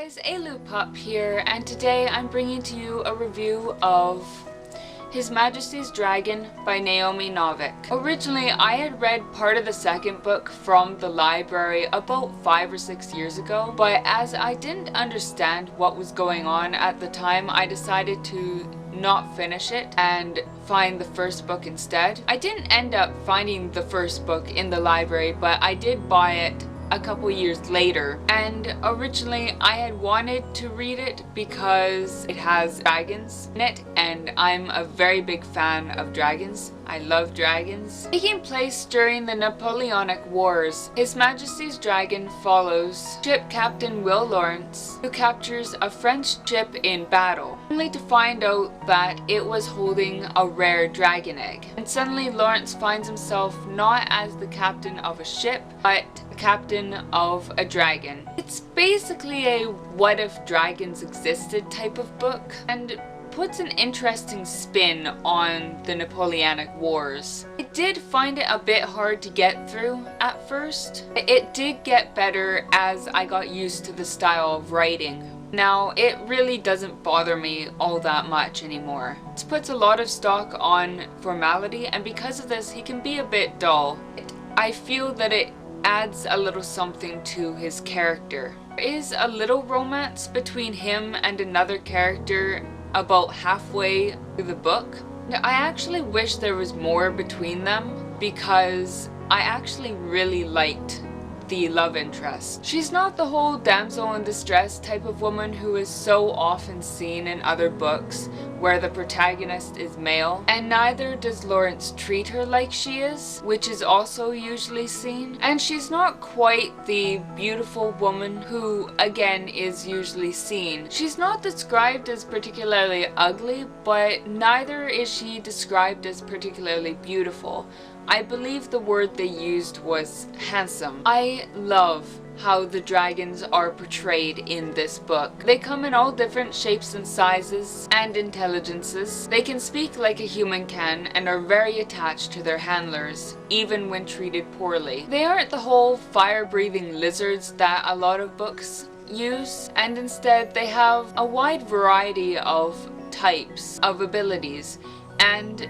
guys, AilouPup here, and today I'm bringing to you a review of His Majesty's Dragon by Naomi Novik. Originally, I had read part of the second book from the library about 5 or 6 years ago, but as I didn't understand what was going on at the time, I decided to not finish it and find the first book instead. I didn't end up finding the first book in the library, but I did buy it a couple years later, and originally I had wanted to read it because it has dragons in it, and I'm a very big fan of dragons. I love dragons. Taking place during the Napoleonic Wars, His Majesty's Dragon follows ship captain Will Lawrence, who captures a French ship in battle, only to find out that it was holding a rare dragon egg. And suddenly Lawrence finds himself not as the captain of a ship, but the captain of a dragon. It's basically a what if dragons existed type of book, and puts an interesting spin on the Napoleonic Wars. I did find it a bit hard to get through at first. It did get better as I got used to the style of writing. Now, it really doesn't bother me all that much anymore. This puts a lot of stock on formality, and because of this, he can be a bit dull. I feel that it adds a little something to his character. There is a little romance between him and another character about halfway through the book. I actually wish there was more between them because I actually really liked the love interest. She's not the whole damsel in distress type of woman who is so often seen in other books where the protagonist is male, and neither does Lawrence treat her like she is, which is also usually seen. And she's not quite the beautiful woman who, again, is usually seen. She's not described as particularly ugly, but neither is she described as particularly beautiful. I believe the word they used was handsome. I love how the dragons are portrayed in this book. They come in all different shapes and sizes and intelligences. They can speak like a human can and are very attached to their handlers, even when treated poorly. They aren't the whole fire-breathing lizards that a lot of books use, and instead they have a wide variety of types of abilities, and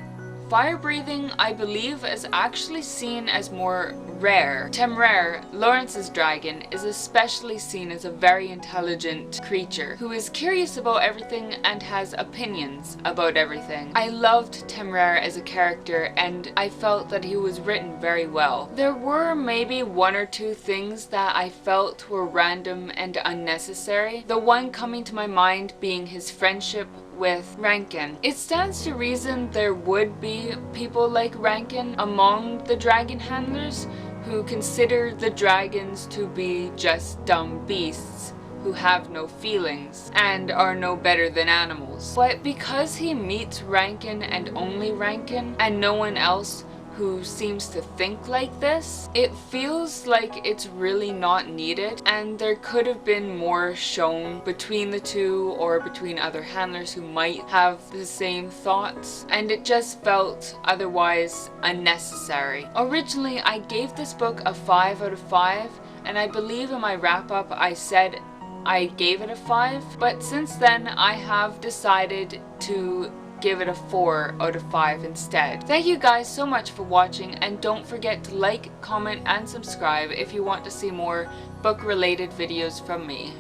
fire breathing, I believe, is actually seen as more rare. Temeraire, Lawrence's dragon, is especially seen as a very intelligent creature who is curious about everything and has opinions about everything. I loved Temeraire as a character, and I felt that he was written very well. There were maybe one or two things that I felt were random and unnecessary. The one coming to my mind being his friendship with Rankin. It stands to reason there would be people like Rankin among the dragon handlers who consider the dragons to be just dumb beasts who have no feelings and are no better than animals. But because he meets Rankin and only Rankin, and no one else who seems to think like this, it feels like it's really not needed, and there could have been more shown between the two or between other handlers who might have the same thoughts, and it just felt otherwise unnecessary. Originally, I gave this book a 5 out of 5, and I believe in my wrap-up I said I gave it a 5, but since then I have decided to give it a 4 out of 5 instead. Thank you guys so much for watching, and don't forget to like, comment, and subscribe if you want to see more book-related videos from me.